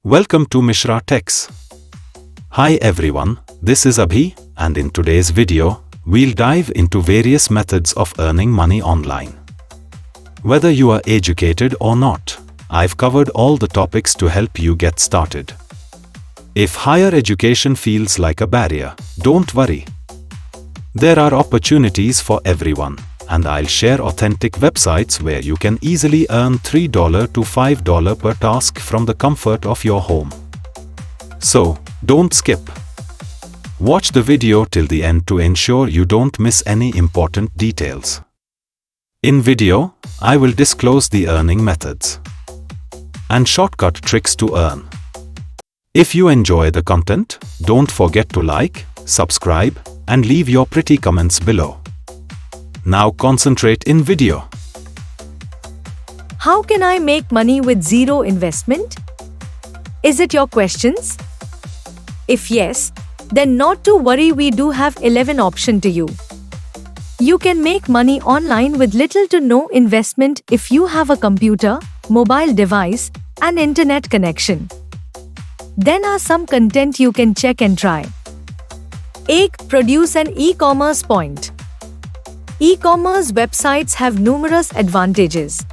Welcome to Mishra Techs. Hi everyone, this is Abhi, and in today's video, we'll dive into various methods of earning money online. Whether you are educated or not, I've covered all the topics to help you get started. If higher education feels like a barrier, don't worry. There are opportunities for everyone, and I'll share authentic websites where you can easily earn $3 to $5 per task from the comfort of your home. So, don't skip. Watch the video till the end to ensure you don't miss any important details. In video, I will disclose the earning methods and shortcut tricks to earn. If you enjoy the content, don't forget to like, subscribe, and leave your pretty comments below. Now concentrate in video. How can I make money with zero investment? Is it your questions? If yes, then not to worry, we do have 11 options to you. You can make money online with little to no investment if you have a computer, mobile device, and internet connection. Then are some content you can check and try. 1. Produce an e-commerce point. E-commerce websites have numerous advantages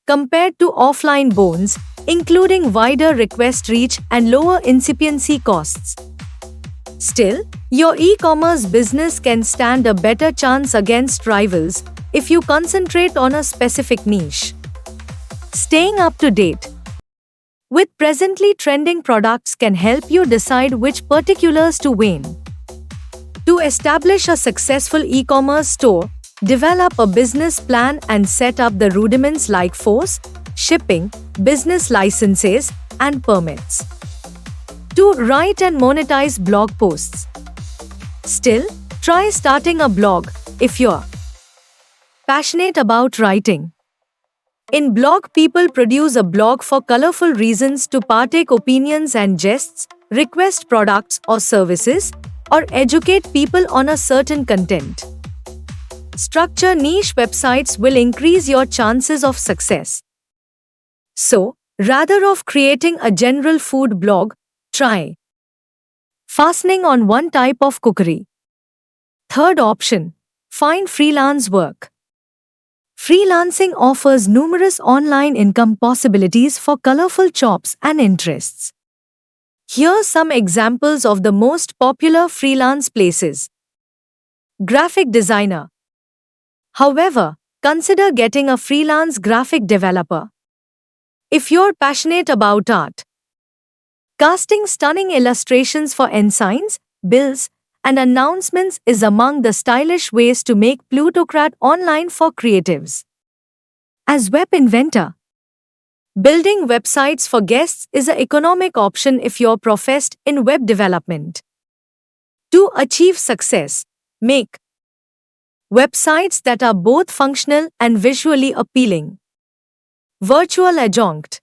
compared to offline bones, including wider request reach and lower incipiency costs. Still, your e-commerce business can stand a better chance against rivals if you concentrate on a specific niche. Staying up to date with presently trending products can help you decide which particulars to weigh. To establish a successful e-commerce store, develop a business plan and set up the rudiments like force, shipping, business licenses, and permits. 2. Write and monetize blog posts. Still, try starting a blog if you're passionate about writing. In blog, people produce a blog for colorful reasons to partake opinions and jests, request products or services, or educate people on a certain content. Structure niche websites will increase your chances of success. So, rather of creating a general food blog, try fastening on one type of cookery. 3rd option, find freelance work. Freelancing offers numerous online income possibilities for colorful jobs and interests. Here are some examples of the most popular freelance places. Graphic designer. However, consider getting a freelance graphic developer if you're passionate about art. Casting stunning illustrations for ensigns, bills, and announcements is among the stylish ways to make plutocrat online for creatives. As web inventor, building websites for guests is an economic option if you're professed in web development. To achieve success, make websites that are both functional and visually appealing. Virtual adjunct.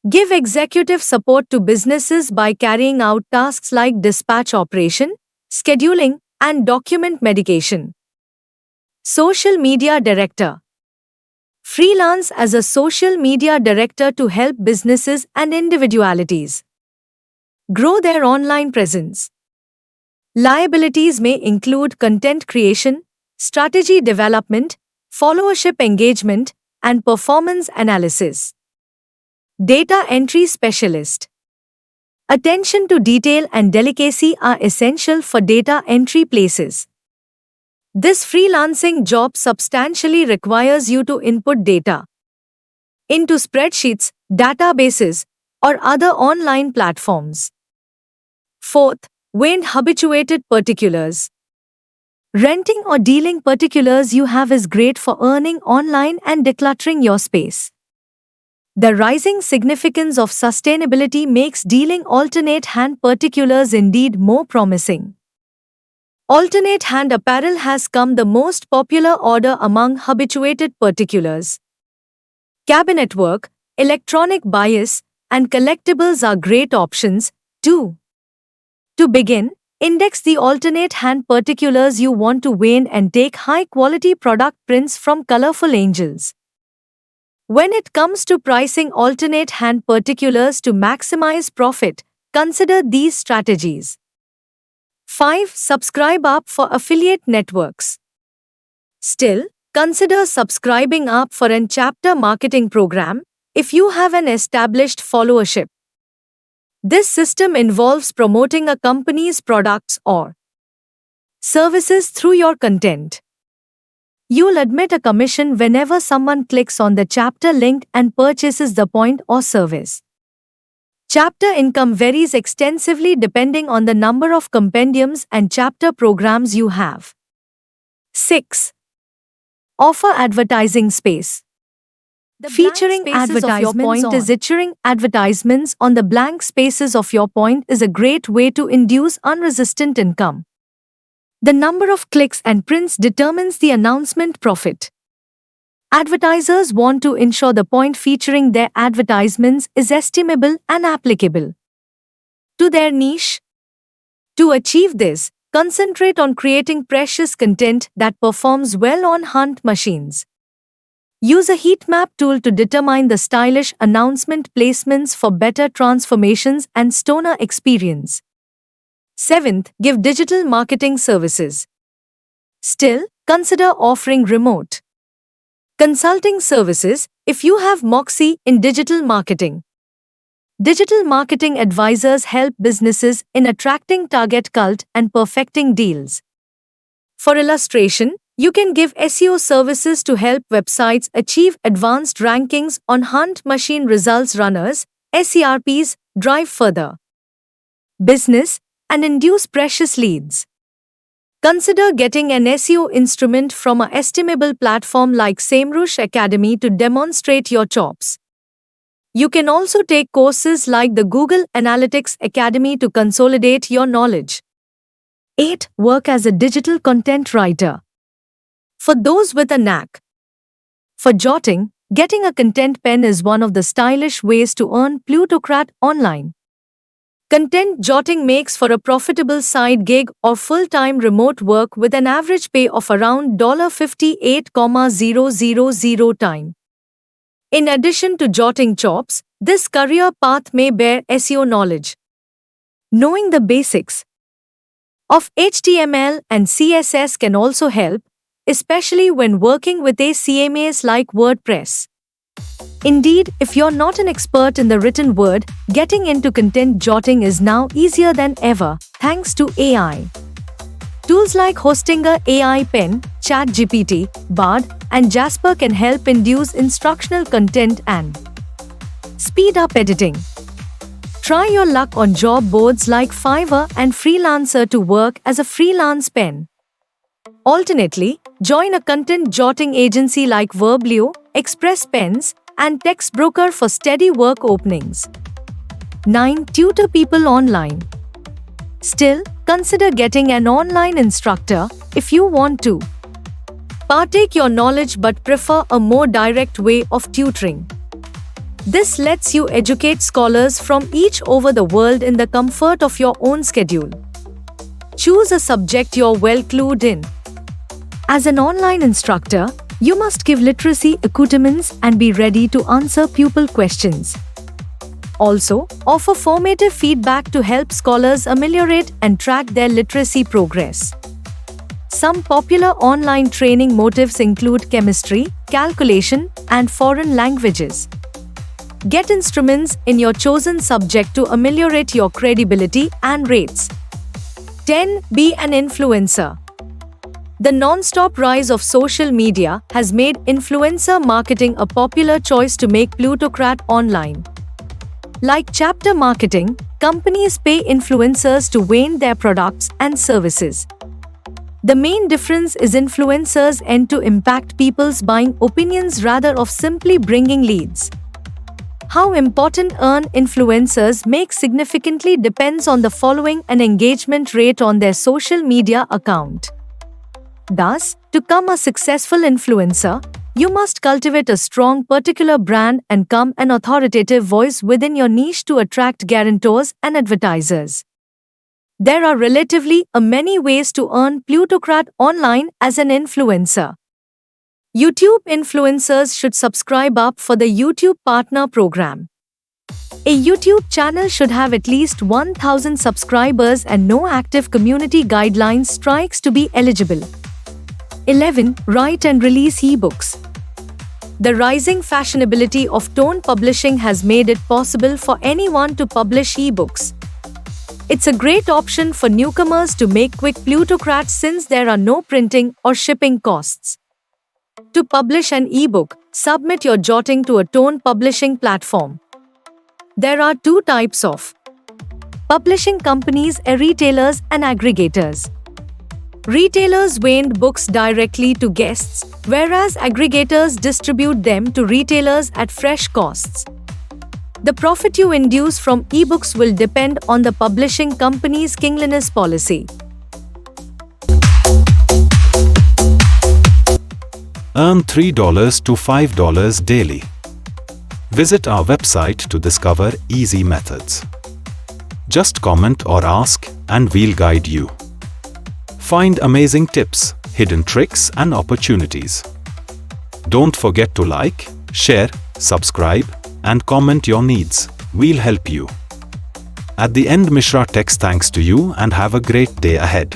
Give executive support to businesses by carrying out tasks like dispatch operation, scheduling, and document mediation. Social media director. Freelance as a social media director to help businesses and individualities grow their online presence. Liabilities may include content creation, strategy development, followership engagement, and performance analysis. Data entry specialist. Attention to detail and delicacy are essential for data entry places. This freelancing job substantially requires you to input data into spreadsheets, databases, or other online platforms. 4th, weighing habituated particulars. Renting or dealing particulars you have is great for earning online and decluttering your space. The rising significance of sustainability makes dealing alternate hand particulars indeed more promising. Alternate hand apparel has come the most popular order among habituated particulars. Cabinet work, electronic bias, and collectibles are great options, too. To begin, index the alternate hand particulars you want to weigh and take high-quality product prints from colorful angels. When it comes to pricing alternate hand particulars to maximize profit, consider these strategies. 5. Subscribe up for affiliate networks. Still, consider subscribing up for an chapter marketing program if you have an established followership. This system involves promoting a company's products or services through your content. You'll admit a commission whenever someone clicks on the chapter link and purchases the point or service. Chapter income varies extensively depending on the number of compendiums and chapter programs you have. 6. Offer advertising space. Featuring advertisements is featuring advertisements on the blank spaces of your point is a great way to induce unresistant income. The number of clicks and prints determines the announcement profit. Advertisers want to ensure the point featuring their advertisements is estimable and applicable to their niche. To achieve this, concentrate on creating precious content that performs well on hunt machines. Use a heat map tool to determine the stylish announcement placements for better transformations and stoner experience. 7th, give digital marketing services. Still, consider offering remote consulting services if you have Moxie in digital marketing. Digital marketing advisors help businesses in attracting target cult and perfecting deals. For illustration, you can give SEO services to help websites achieve advanced rankings on Hunt Machine Results Runners, SERPs, drive further business, and induce precious leads. Consider getting an SEO instrument from an estimable platform like SEMrush Academy to demonstrate your chops. You can also take courses like the Google Analytics Academy to consolidate your knowledge. 8. Work as a digital content writer. For those with a knack for jotting, getting a content pen is one of the stylish ways to earn plutocrat online. Content jotting makes for a profitable side gig or full-time remote work with an average pay of around $58,000 time. In addition to jotting chops, this career path may bear SEO knowledge. Knowing the basics of HTML and CSS can also help, especially when working with a CMS like WordPress. Indeed, if you're not an expert in the written word, getting into content jotting is now easier than ever, thanks to AI. Tools like Hostinger AI Pen, ChatGPT, Bard, and Jasper can help induce instructional content and speed up editing. Try your luck on job boards like Fiverr and Freelancer to work as a freelance pen. Alternately, join a content jotting agency like Verblio, Express Pens, and TextBroker for steady work openings. 9. Tutor people online. Still, consider getting an online instructor if you want to partake your knowledge but prefer a more direct way of tutoring. This lets you educate scholars from each over the world in the comfort of your own schedule. Choose a subject you're well clued in. As an online instructor, you must give literacy accoutrements and be ready to answer pupil questions. Also, offer formative feedback to help scholars ameliorate and track their literacy progress. Some popular online training motives include chemistry, calculation, and foreign languages. Get instruments in your chosen subject to ameliorate your credibility and rates. 10. Be an influencer. The non-stop rise of social media has made influencer marketing a popular choice to make plutocrat online. Like chapter marketing, companies pay influencers to vend their products and services. The main difference is influencers aim to impact people's buying opinions rather of simply bringing leads. How important earn influencers make significantly depends on the following: an engagement rate on their social media account. Thus, to become a successful influencer, you must cultivate a strong particular brand and become an authoritative voice within your niche to attract guarantors and advertisers. There are relatively many ways to earn plutocrat online as an influencer. YouTube influencers should subscribe up for the YouTube Partner Program. A YouTube channel should have at least 1,000 subscribers and no active community guidelines strikes to be eligible. 11. Write and release ebooks. The rising fashionability of tone publishing has made it possible for anyone to publish ebooks. It's a great option for newcomers to make quick plutocrats since there are no printing or shipping costs. To publish an ebook, submit your jotting to a tone publishing platform. There are two types of publishing companies: retailers and aggregators. Retailers vend books directly to guests, whereas aggregators distribute them to retailers at fresh costs. The profit you induce from ebooks will depend on the publishing company's kingliness policy. Earn $3 to $5 daily. Visit our website to discover easy methods. Just comment or ask, and we'll guide you. Find amazing tips, hidden tricks, and opportunities. Don't forget to like, share, subscribe, and comment your needs. We'll help you. At the end, Mishra Tech's thanks to you and have a great day ahead.